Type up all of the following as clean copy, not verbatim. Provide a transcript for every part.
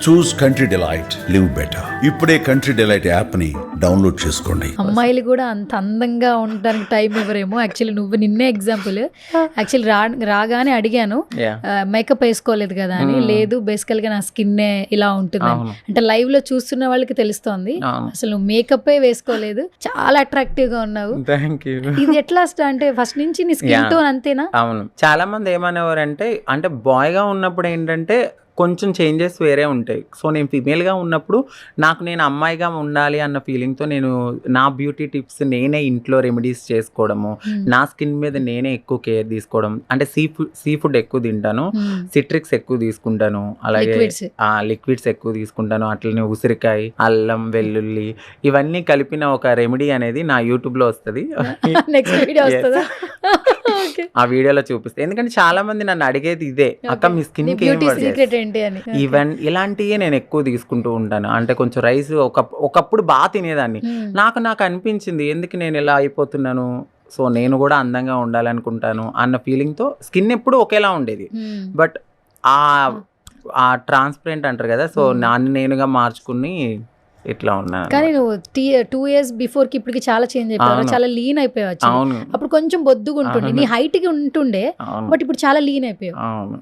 చూస్ country delight, live better. ఇప్పుడే country delight app ని download చేసుకోండి. అమ్మాయిలు కూడా అంత అందంగా ఉండడానికి టైం ఇవ్వరేమో. యాక్చువల్లీ నువ్వు నిన్నే ఎగ్జాంపుల్. యాక్చువల్లీ రాగానే అడిగాను మేకప్ వేసుకోలేదు కదా అని. లేదు, బేసికల్ గా నా స్కిన్ ఇలా ఉంటుంది అంటే లైవ్ లో చూస్తున్న వాళ్ళకి తెలుస్తోంది. అసలు నువ్వు మేకప్ వేసుకోలేదు, చాలా అట్రాక్టివ్ గా ఉన్నావు. ఇది ఎట్లా అంటే ఫస్ట్ నుంచి నీ స్కిన్ టోన్ అంతేనా? అవును, చాలా మంది ఏమనేవారంటే, అంటే బాయ్ గా ఉన్నప్పుడు ఏంటంటే కొంచెం చేంజెస్ వేరే ఉంటాయి. సో నేను ఫీమేల్గా ఉన్నప్పుడు నేను అమ్మాయిగా ఉండాలి అన్న ఫీలింగ్తో నేను నా బ్యూటీ టిప్స్ నేనే ఇంట్లో రెమెడీస్ చేసుకోవడము, నా స్కిన్ మీద నేనే ఎక్కువ కేర్ తీసుకోవడం. అంటే సీ ఫుడ్ ఎక్కువ తింటాను, సిట్రిక్స్ ఎక్కువ తీసుకుంటాను, అలాగే లిక్విడ్స్ ఎక్కువ తీసుకుంటాను. అట్లనే ఉసిరికాయ, అల్లం, వెల్లుల్లి ఇవన్నీ కలిపిన ఒక రెమెడీ అనేది నా యూట్యూబ్లో వస్తుంది. ఆ వీడియోలో చూపిస్తే, ఎందుకంటే చాలా మంది నన్ను అడిగేది ఇదే, అక్క మీ స్కిన్ ఇలాంటివే నేను ఎక్కువ తీసుకుంటూ ఉంటాను. అంటే కొంచెం రైస్ ఒకప్పుడు బాగా తినేదాన్ని, నాకు అనిపించింది ఎందుకు నేను ఇలా అయిపోతున్నాను, సో నేను కూడా అందంగా ఉండాలనుకుంటాను అన్న ఫీలింగ్తో స్కిన్ ఎప్పుడు ఒకేలా ఉండేది. బట్ ఆ ట్రాన్స్పరెంట్ అంటారు కదా, సో నన్ను నేనుగా మార్చుకుని ఇట్లా ఉన్నా. కానీ నువ్వు 2 years బిఫోర్ కి ఇప్పటికి చాలా చేంజ్ అయిపోయావు, చాలా లీన్ అయిపోయావు. అప్పుడు కొంచెం బొద్దుగా ఉంటుండే, నీ హైట్ కి ఉంటుండే, బట్ ఇప్పుడు చాలా లీన్ అయిపోయావు.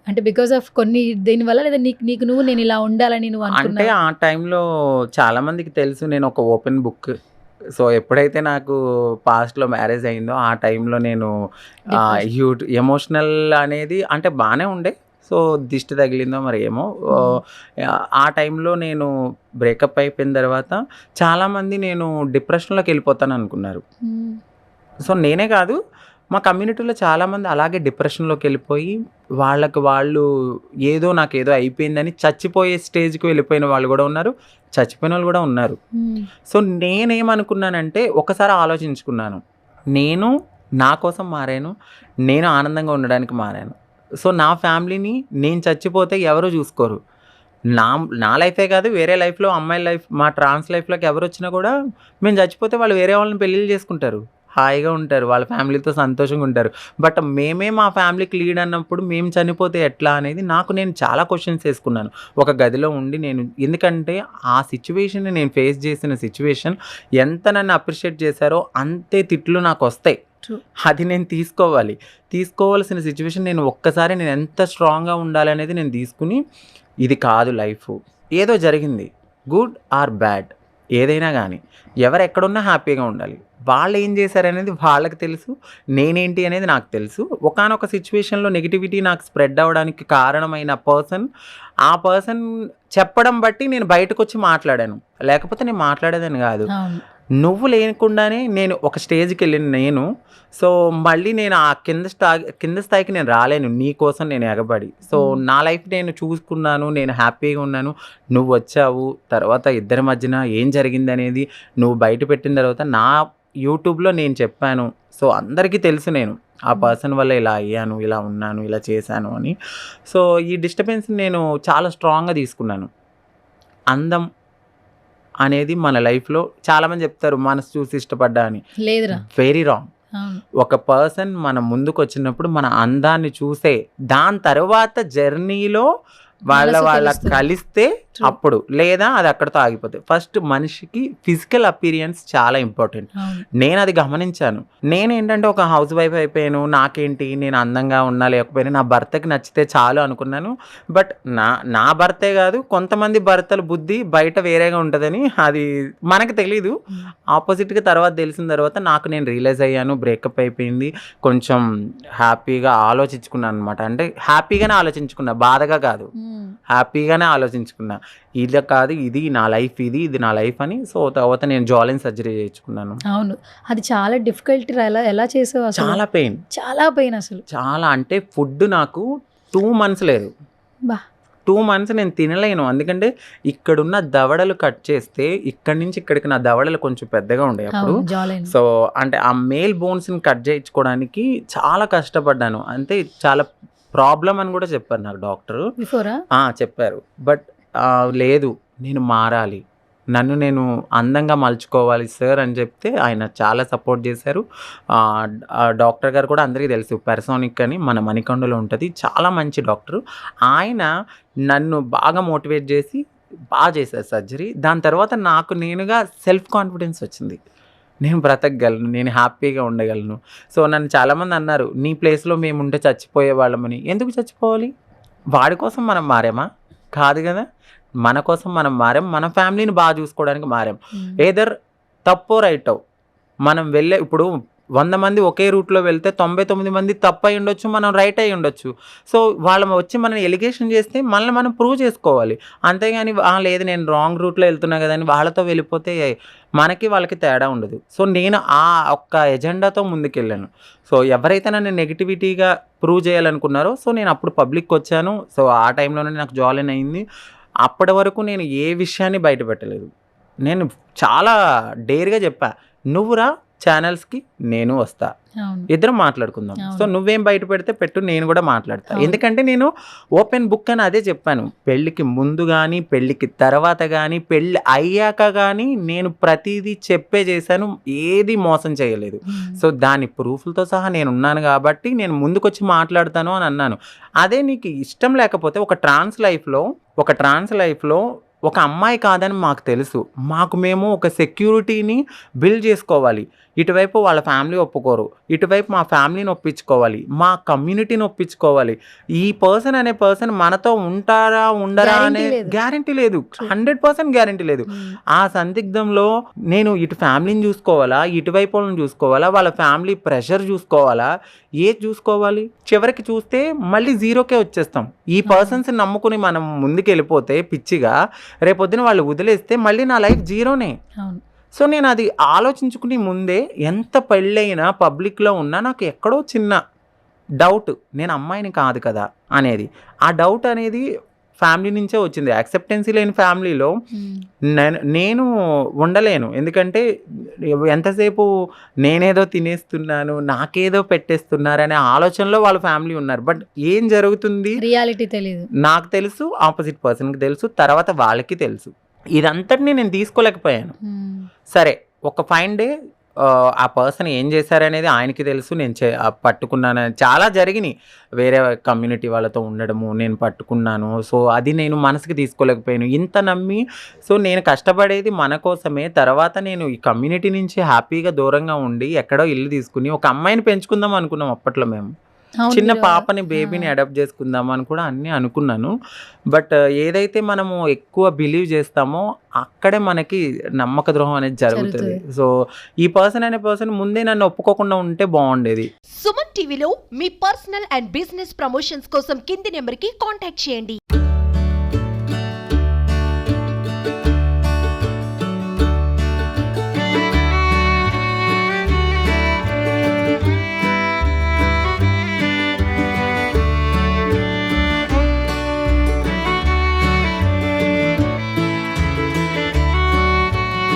అంటే బికాస్ ఆఫ్ కొన్ని దీని వల్ల, లేదా నీకు నువ్వు నేను ఇలా ఉండాలని నువ్వు అంటే ఆ టైంలో చాలా మందికి తెలుసు నేను ఒక ఓపెన్ బుక్. సో ఎప్పుడైతే నాకు పాస్ట్లో మ్యారేజ్ అయిందో ఆ టైంలో నేను ఎమోషనల్ అనేది అంటే బాగానే ఉండే. సో దిష్టి తగిలిందో మరి ఏమో, ఆ టైంలో నేను బ్రేకప్ అయిపోయిన తర్వాత చాలామంది నేను డిప్రెషన్లోకి వెళ్ళిపోతాను అనుకున్నారు. సో నేనే కాదు, మా కమ్యూనిటీలో చాలామంది అలాగే డిప్రెషన్లోకి వెళ్ళిపోయి వాళ్ళు నాకేదో అయిపోయిందని చచ్చిపోయే స్టేజ్కి వెళ్ళిపోయిన వాళ్ళు కూడా ఉన్నారు, చచ్చిపోయిన వాళ్ళు కూడా ఉన్నారు. సో నేనేమనుకున్నానంటే ఒకసారి ఆలోచించుకున్నాను, నేను నా కోసం మారాను, నేను ఆనందంగా ఉండడానికి మారాను. సో నా ఫ్యామిలీని నేను చచ్చిపోతే ఎవరు చూసుకోరు. నా లైఫే కాదు, వేరే లైఫ్లో అమ్మాయిల లైఫ్, మా ట్రాన్స్ లైఫ్లోకి ఎవరు వచ్చినా కూడా మేము చచ్చిపోతే వాళ్ళు వేరే వాళ్ళని పెళ్ళిళ్ళు చేసుకుంటారు, హాయిగా ఉంటారు, వాళ్ళ ఫ్యామిలీతో సంతోషంగా ఉంటారు. బట్ మేమే మా ఫ్యామిలీకి లీడ్ అన్నప్పుడు మేము చనిపోతే ఎట్లా అనేది నేను చాలా క్వశ్చన్స్ వేసుకున్నాను ఒక గదిలో ఉండి. ఎందుకంటే ఆ సిచ్యువేషన్ నేను ఫేస్ చేసిన సిచ్యువేషన్ ఎంత నన్ను అప్రిషియేట్ చేశారో అంతే తిట్లు నాకు వస్తాయి. అది నేను తీసుకోవాల్సిన సిచ్యువేషన్. ఒక్కసారి నేను ఎంత స్ట్రాంగ్గా ఉండాలి అనేది నేను తీసుకుని, ఇది కాదు లైఫ్, ఏదో జరిగింది, గుడ్ ఆర్ బ్యాడ్ ఏదైనా కానీ ఎవరు ఎక్కడున్నా హ్యాపీగా ఉండాలి. వాళ్ళు ఏం చేశారనేది వాళ్ళకి తెలుసు, నేనేంటి అనేది నాకు తెలుసు. ఒకానొక సిచ్యువేషన్లో నెగిటివిటీ నాకు స్ప్రెడ్ అవ్వడానికి కారణమైన ఆ పర్సన్ చెప్పడం బట్టి నేను బయటకు వచ్చి మాట్లాడాను, లేకపోతే నేను మాట్లాడేదని కాదు. నువ్వు లేకుండానే నేను ఒక స్టేజ్కి వెళ్ళిన సో మళ్ళీ నేను ఆ కింద స్థాయికి నేను రాలేను, నీ కోసం నేను ఎగబడి. సో నా లైఫ్ నేను చూసుకున్నాను, నేను హ్యాపీగా ఉన్నాను. నువ్వు వచ్చావు, తర్వాత ఇద్దరి మధ్యన ఏం జరిగింది అనేది నువ్వు బయట పెట్టిన తర్వాత నా యూట్యూబ్లో నేను చెప్పాను. సో అందరికీ తెలుసు నేను ఆ పర్సన్ వల్ల ఇలా అయ్యాను, ఇలా ఉన్నాను, ఇలా చేశాను అని. సో ఈ డిస్టర్బెన్స్ నేను చాలా స్ట్రాంగ్గా తీసుకున్నాను. అందం అనేది మన లైఫ్లో చాలామంది చెప్తారు మనసు చూసి ఇష్టపడ్డా అని, లేదురా, వెరీ రాంగ్. ఒక పర్సన్ మన ముందుకు వచ్చినప్పుడు మన అందాన్ని చూసే, దాని తర్వాత జర్నీలో వాళ్ళ కలిస్తే అప్పుడు, లేదా అది అక్కడితో ఆగిపోతుంది. ఫస్ట్ మనిషికి ఫిజికల్ అపీరియన్స్ చాలా ఇంపార్టెంట్. నేను అది గమనించాను. నేనేంటంటే ఒక హౌస్ వైఫ్ అయిపోయాను, నాకేంటి నేను అందంగా ఉన్నా లేకపోయినా నా భర్తకి నచ్చితే చాలు అనుకున్నాను. బట్ నా భర్తే కాదు, కొంతమంది భర్తల బుద్ధి బయట వేరేగా ఉంటుందని అది మనకు తెలీదు. ఆపోజిట్గా తర్వాత తెలిసిన తర్వాత నేను రియలైజ్ అయ్యాను, బ్రేకప్ అయిపోయింది. కొంచెం హ్యాపీగా ఆలోచించుకున్నాను అనమాట. అంటే హ్యాపీగానే ఆలోచించుకున్నా, బాధగా కాదు, హ్యాపీగానే ఆలోచించుకున్నా. ఇది కాదు, ఇది నా లైఫ్, ఇది నా లైఫ్ అని. సో తర్వాత నేను జాలిన్ సర్జరీ చేయించుకున్నాను. అవును, అది చాలా డిఫికల్ట్. ఎలా చేసావు? చాలా పెయిన్ అసలు, చాలా. అంటే ఫుడ్ నాకు 2 months లేదు, 2 months నేను తినలేను. ఎందుకంటే ఇక్కడున్న దవడలు కట్ చేస్తే ఇక్కడి నుంచి ఇక్కడికి నా దవడలు కొంచెం పెద్దగా ఉండే అప్పుడు. సో అంటే ఆ మేల్ బోన్స్ని కట్ చేయించుకోవడానికి చాలా కష్టపడ్డాను. అంటే చాలా ప్రాబ్లం అని కూడా చెప్పారు నాకు డాక్టరు, చెప్పారు. బట్ లేదు, నేను మారాలి, నన్ను నేను అందంగా మలుచుకోవాలి సార్ అని చెప్తే ఆయన చాలా సపోర్ట్ చేశారు. డాక్టర్ గారు కూడా అందరికీ తెలుసు, పెర్సోనిక్ అని మన మణికొండలో ఉంటుంది, చాలా మంచి డాక్టరు. ఆయన నన్ను బాగా మోటివేట్ చేసి బాగా చేశారు సర్జరీ. దాని తర్వాత నాకు నేనుగా సెల్ఫ్ కాన్ఫిడెన్స్ వచ్చింది, నేను బ్రతకగలను, నేను హ్యాపీగా ఉండగలను. సో నన్ను చాలామంది అన్నారు, నీ ప్లేస్లో మేము ఉంటే చచ్చిపోయే వాళ్ళమని. ఎందుకు చచ్చిపోవాలి? వాడి కోసం మనం మారామా? కాదు కదా, మన కోసం మనం మారాం, మన ఫ్యామిలీని బాగా చూసుకోవడానికి మారాం. ఏదర్ తప్పో రైటో మనం ఇప్పుడు 100 మంది ఒకే రూట్లో వెళ్తే 99 మంది తప్పు అయి ఉండొచ్చు, మనం రైట్ అయి ఉండొచ్చు. సో వాళ్ళు వచ్చి మనం ఎలిగేషన్ చేస్తే మనల్ని మనం ప్రూవ్ చేసుకోవాలి. అంతేగాని లేదు నేను రాంగ్ రూట్లో వెళ్తున్నా కదా అని వాళ్ళతో వెళ్ళిపోతే మనకి వాళ్ళకి తేడా ఉండదు. సో నేను ఆ ఒక్క ఎజెండాతో ముందుకెళ్ళాను. సో ఎవరైతే నన్ను నెగిటివిటీగా ప్రూవ్ చేయాలనుకున్నారో, సో నేను అప్పుడు పబ్లిక్కి వచ్చాను. సో ఆ టైంలోనే నాకు జాయిన్ అయింది. అప్పటి వరకు నేను ఏ విషయాన్ని బయట పెట్టలేదు. నేను చాలా డేర్గా చెప్పా, నువ్వురా ఛానల్స్కి, నేను వస్తా, ఇద్దరం మాట్లాడుకుందాం. సో నువ్వేం బయట పెడితే పెట్టు, నేను కూడా మాట్లాడతా. ఎందుకంటే నేను ఓపెన్ బుక్ అని అదే చెప్పాను. పెళ్ళికి ముందు కానీ, పెళ్ళికి తర్వాత కానీ, పెళ్ళి అయ్యాక కానీ నేను ప్రతిదీ చెప్పే చేశాను, ఏది మోసం చేయలేదు. సో దాని ప్రూఫ్లతో సహా నేను ఉన్నాను కాబట్టి నేను ముందుకొచ్చి మాట్లాడతాను అని అన్నాను. అదే నీకు ఇష్టం లేకపోతే ఒక ట్రాన్స్ లైఫ్లో ఒక అమ్మాయి కాదని మాకు తెలుసు, మేము ఒక సెక్యూరిటీని బిల్డ్ చేసుకోవాలి. ఇటువైపు వాళ్ళ ఫ్యామిలీ ఒప్పుకోరు, ఇటువైపు మా ఫ్యామిలీని ఒప్పించుకోవాలి, మా కమ్యూనిటీని ఒప్పించుకోవాలి. ఈ పర్సన్ అనే పర్సన్ మనతో ఉంటారా ఉండరా అనే గ్యారంటీ లేదు, 100% గ్యారంటీ లేదు. ఆ సందిగ్ధంలో నేను ఇటు ఫ్యామిలీని చూసుకోవాలా, ఇటువైపు వాళ్ళని చూసుకోవాలా, వాళ్ళ ఫ్యామిలీ ప్రెషర్ చూసుకోవాలా, ఏది చూసుకోవాలి? చివరికి చూస్తే మళ్ళీ జీరోకే వచ్చేస్తాం. ఈ పర్సన్స్ నమ్ముకుని మనం ముందుకు వెళ్ళిపోతే పిచ్చిగా, రేపొద్దున వాళ్ళు వదిలేస్తే మళ్ళీ నా లైఫ్ జీరోనే. సో నేను అది ఆలోచించుకుని ముందే, ఎంత పెళ్ళైనా పబ్లిక్లో ఉన్నా నాకు ఎక్కడో చిన్న డౌట్, నేను అమ్మాయిని కాదు కదా అనేది. ఆ డౌట్ అనేది ఫ్యామిలీ నుంచే వచ్చింది. యాక్సెప్టెన్సీ లేని ఫ్యామిలీలో నేను ఉండలేను. ఎందుకంటే ఎంతసేపు నేనేదో తినేస్తున్నాను, నాకేదో పెట్టేస్తున్నారు అనే ఆలోచనలో వాళ్ళ ఫ్యామిలీ ఉన్నారు. బట్ ఏం జరుగుతుంది రియాలిటీ తెలియదు. నాకు తెలుసు, ఆపోజిట్ పర్సన్కి తెలుసు, తర్వాత వాళ్ళకి తెలుసు. ఇదంతటినీ నేను తీసుకోలేకపోయాను. సరే ఒక ఫైన్ డే ఆ పర్సన్ ఏం చేశారనేది ఆయనకి తెలుసు, నేను పట్టుకున్నాను. చాలా జరిగినాయి, వేరే కమ్యూనిటీ వాళ్ళతో ఉండడము, నేను పట్టుకున్నాను. సో అది నేను మనసుకి తీసుకోలేకపోయాను. ఇంత నమ్మి, సో నేను కష్టపడేది మన కోసమే. తర్వాత నేను ఈ కమ్యూనిటీ నుంచి హ్యాపీగా దూరంగా ఉండి ఎక్కడో ఇల్లు తీసుకుని ఒక అమ్మాయిని పెంచుకుందాం అనుకున్నాం. అప్పట్లో మేము చిన్న పాపని, బేబీని అడాప్ట్ చేసుకుందాం అని కూడా అన్నీ అనుకున్నాను. బట్ ఏదైతే మనము ఎక్కువ బిలీవ్ చేస్తామో అక్కడే మనకి నమ్మక ద్రోహం అనేది జరుగుతుంది. సో ఈ పర్సన్ అనే పర్సన్ ముందే నన్ను ఒప్పుకోకుండా ఉంటే బాగుండేది. సుమన్ టీవీలో మీ పర్సనల్ అండ్ బిజినెస్ ప్రమోషన్స్ కోసం కింది నెంబర్కి కాంటాక్ట్ చేయండి.